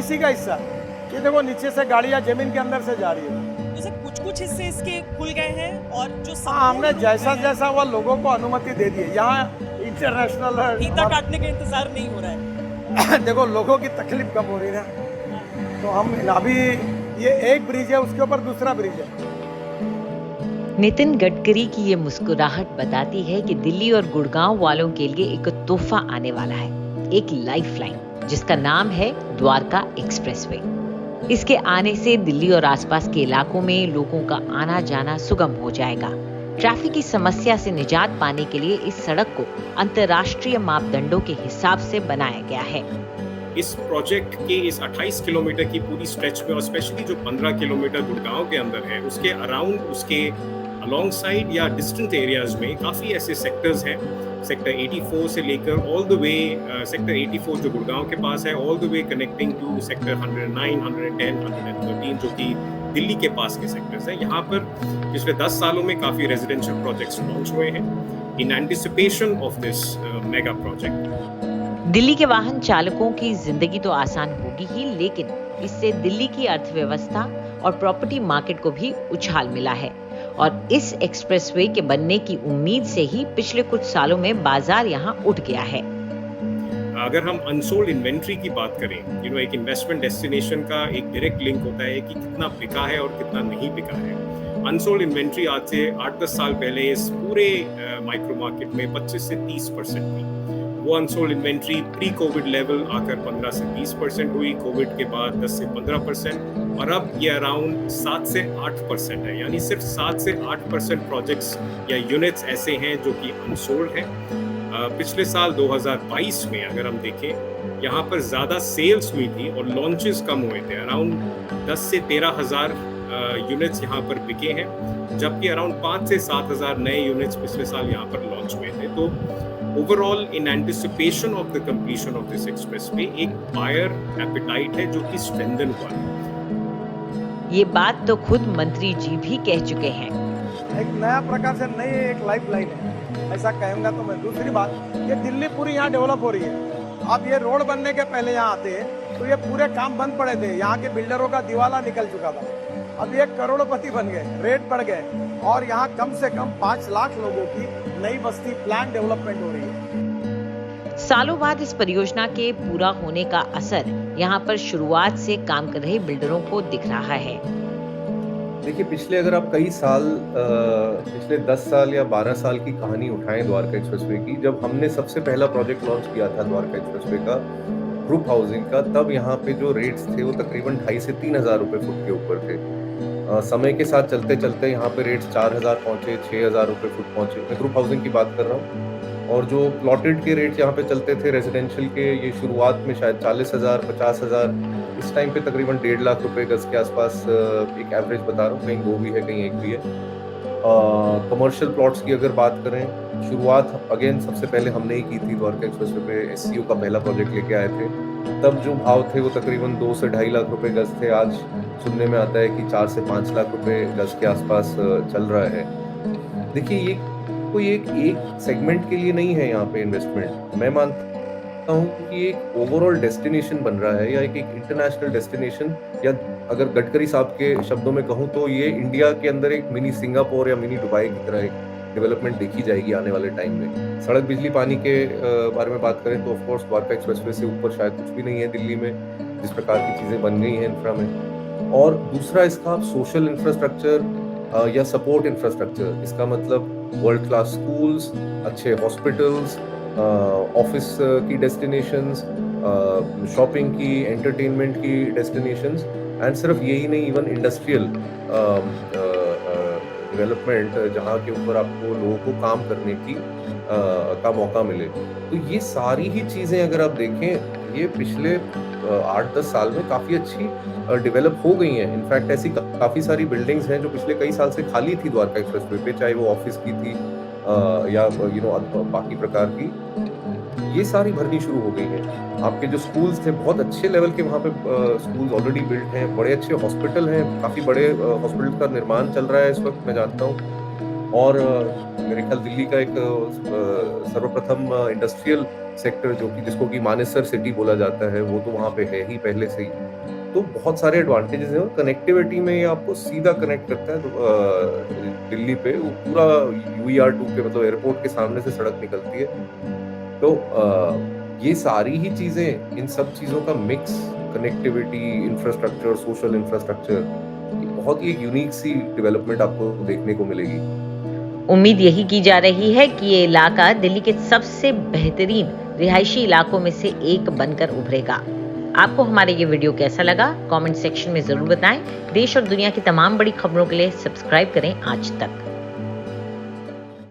इसी का हिस्सा है। ये देखो नीचे से गाड़ियाँ जमीन के अंदर से जा रही है। तो सर कुछ हिस्से इसके खुल गए हैं और जो हाँ, हमने संपूर्ण रूप जैसा में जैसा वो लोगों को अनुमति दे दी है। यहाँ इंटरनेशनल फीता काटने का इंतजार नहीं हो रहा है। देखो लोगों की तकलीफ कम हो रही है ना, तो हम अभी ये एक ब्रिज है, उसके ऊपर दूसरा ब्रिज है। नितिन गडकरी की ये मुस्कुराहट बताती है कि दिल्ली और गुड़गांव वालों के लिए एक तोहफा आने वाला है, एक लाइफलाइन जिसका नाम है द्वारका एक्सप्रेसवे। इसके आने से दिल्ली और आसपास के इलाकों में लोगों का आना जाना सुगम हो जाएगा। ट्रैफिक की समस्या से निजात पाने के लिए इस सड़क को अंतर्राष्ट्रीय मापदंडों के हिसाब से बनाया गया है। इस प्रोजेक्ट के इस 28 किलोमीटर की पूरी स्ट्रेच में और स्पेशली जो 15 किलोमीटर गुड़गांव के अंदर है, उसके अराउंड, उसके अलॉन्ग साइड या डिस्टेंट एरियाज में काफ़ी ऐसे सेक्टर्स हैं, सेक्टर 84 से लेकर ऑल द वे सेक्टर 84 जो गुड़गांव के पास है, all the way connecting to sector 109, 110, 113 जो कि दिल्ली के पास के सेक्टर्स हैं। यहाँ पर पिछले 10 सालों में काफ़ी रेजिडेंशियल प्रोजेक्ट्स लॉन्च हुए हैं in anticipation of this mega project. Delhi के वाहन चालकों की जिंदगी तो आसान होगी ही, लेकिन इससे दिल्ली की अर्थव्यवस्था और प्रॉपर्टी मार्केट को भी उछाल मिला है। और इस एक्सप्रेसवे के बनने की उम्मीद से ही पिछले कुछ सालों में बाजार यहाँ उठ गया है। अगर हम अनसोल्ड इन्वेंट्री की बात करें, एक इन्वेस्टमेंट डेस्टिनेशन का एक डायरेक्ट लिंक होता है कि कितना बिका है और कितना नहीं बिका है। अनसोल्ड इन्वेंट्री आज से 8-10 साल पहले इस पूरे माइक्रो मार्केट में 25 से 30% थी। वो unsold inventory pre Covid level आकर 15 से 20% हुई, कोविड के बाद 10 से 15%, और अब ये अराउंड 7 से 8% है। यानी सिर्फ 7 से 8% प्रोजेक्ट्स या यूनिट्स ऐसे हैं जो कि अनसोल्ड हैं। पिछले साल 2022 में अगर हम देखें, यहाँ पर ज़्यादा सेल्स हुई थी और लॉन्चेस कम हुए थे। अराउंड 10 से 13 हज़ार यूनिट्स यहाँ पर बिके हैं, जबकि अराउंड 5 से 7 हज़ार नए यूनिट्स पिछले साल यहाँ पर लॉन्च हुए थे। तो overall in anticipation of the completion of this expressway एक बायर एपेटाइट है जो कि स्ट्रेंथन हुआ है। ये बात तो खुद मंत्री जी भी कह चुके हैं। एक नया प्रकार से नई एक लाइफ लाइन है, ऐसा कहूँगा तो मैं। दूसरी बात, ये दिल्ली पूरी यहाँ डेवलप हो रही है। अब ये रोड बनने के पहले यहाँ आते हैं तो ये पूरे काम बंद पड़े थे, यहाँ के बिल्डरों का दिवाला निकल चुका था। अब ये करोड़पति बन गए, रेट बढ़ गए, और यहाँ कम से कम 5 लाख लोगों की नई बस्ती प्लान डेवलपमेंट हो रही है। सालों बाद इस परियोजना के पूरा होने का असर यहाँ पर शुरुआत से काम कर रहे बिल्डरों को दिख रहा है। देखिए, पिछले अगर आप कई साल पिछले 10 साल या 12 साल की कहानी उठाएं द्वारका एक्सप्रेसवे की, जब हमने सबसे पहला प्रोजेक्ट लॉन्च किया था द्वारका एक्सप्रेसवे का, ग्रुप हाउसिंग का, तब यहाँ पे जो रेट्स थे वो तकरीबन 2,500 से 3,000 रुपए फुट के ऊपर थे। समय के साथ चलते चलते यहाँ पे रेट्स 4,000 पहुंचे, 6,000 रुपए फुट पहुंचे। मैं ग्रुप हाउसिंग की बात कर रहा हूँ। और जो प्लॉटेड के रेट्स यहाँ पे चलते थे रेजिडेंशियल के, ये शुरुआत में शायद 40,000, 50,000, इस टाइम पे तकरीबन 1.5 लाख रुपए गज के आसपास एक एवरेज बता रहा हूँ, कहीं 2 भी है, कहीं 1 भी है। कमर्शियल प्लॉट्स की अगर बात करें, शुरुआत अगेन सबसे पहले हमने ही की थी द्वारका एक्सप्रेसवे पे, SCO का पहला प्रोजेक्ट लेके आए थे। तब जो भाव थे वो तकरीबन 2 से 2.5 लाख रुपए गज थे। आज सुनने में आता है कि 4 से 5 लाख रुपए गज के आसपास चल रहा है। देखिए, ये कोई एक सेगमेंट के लिए नहीं है यहाँ पे इन्वेस्टमेंट। मैं मानता हूँ कि एक ओवरऑल डेस्टिनेशन बन रहा है, या एक इंटरनेशनल डेस्टिनेशन, या अगर गडकरी साहब के शब्दों में कहूँ तो ये इंडिया के अंदर एक मिनी सिंगापुर या मिनी दुबई की तरह एक डेवलपमेंट देखी जाएगी आने वाले टाइम में। सड़क, बिजली, पानी के बारे में बात करें तो ऑफ कोर्स द्वारका एक्सप्रेसवे से ऊपर शायद कुछ भी नहीं है दिल्ली में, जिस प्रकार की चीजें बन गई हैं इंफ्रा में। और दूसरा, इसका सोशल इंफ्रास्ट्रक्चर या सपोर्ट इंफ्रास्ट्रक्चर, इसका मतलब वर्ल्ड क्लास स्कूल्स, अच्छे हॉस्पिटल्स, ऑफिस की डेस्टिनेशंस, शॉपिंग की, एंटरटेनमेंट की डेस्टिनेशंस, एंड सिर्फ यही नहीं, इवन इंडस्ट्रियल डेवलपमेंट, जहाँ के ऊपर आपको लोगों को काम करने की का मौका मिले। तो ये सारी ही चीज़ें अगर आप देखें, ये पिछले 8-10 साल में काफ़ी अच्छी डेवलप हो गई हैं। इनफैक्ट ऐसी काफ़ी सारी बिल्डिंग्स हैं जो पिछले कई साल से खाली थी द्वारका एक्सप्रेसवे पे, चाहे वो ऑफिस की थी या बाकी प्रकार की, ये सारी भरनी शुरू हो गई हैं। आपके जो स्कूल्स थे, बहुत अच्छे लेवल के वहाँ पे स्कूल्स ऑलरेडी बिल्ड हैं, बड़े अच्छे हॉस्पिटल हैं, काफ़ी बड़े हॉस्पिटल का निर्माण चल रहा है इस वक्त, मैं जानता हूँ। और मेरे ख्याल दिल्ली का एक सर्वप्रथम इंडस्ट्रियल सेक्टर जो कि जिसको कि मानेसर सिटी बोला जाता है, वो तो वहाँ पे है ही पहले से ही। तो बहुत सारे एडवांटेजेस हैं, और कनेक्टिविटी में ये आपको सीधा कनेक्ट करता है दिल्ली पे। वो पूरा UER2 के मतलब एयरपोर्ट के सामने से सड़क निकलती है। तो ये सारी ही चीजें, इन सब चीजों का mix, connectivity, infrastructure, social infrastructure, बहुत ही एक यूनिक सी डेवलपमेंट आपको देखने को मिलेगी। उम्मीद यही की जा रही है कि ये इलाका दिल्ली के सबसे बेहतरीन रिहायशी इलाकों में से एक बनकर उभरेगा। आपको हमारा ये वीडियो कैसा लगा कमेंट सेक्शन में जरूर बताएं। देश और दुनिया की तमाम बड़ी खबरों के लिए सब्सक्राइब करें आज तक।